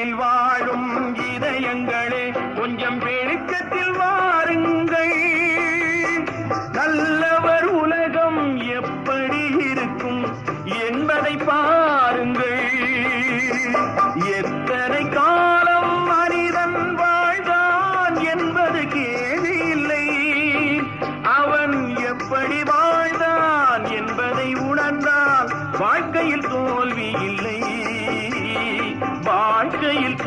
வெளிச்சத்தில் வாழும் இதயங்களே கொஞ்சம் வெளிச்சத்தில் வாருங்கள். நல்லவர் உலகம் எப்படி இருக்கும் என்பதை பாருங்கள். எத்தனை காலம் மனிதன் வாழ்ந்தான் என்பது கேள்வி இல்லை. அவன் எப்படி வாழ்ந்தான் என்பதை உணர்ந்தால் வாழ்க்கையில் தோல்வி இல்லை. வாழ்க்கையில்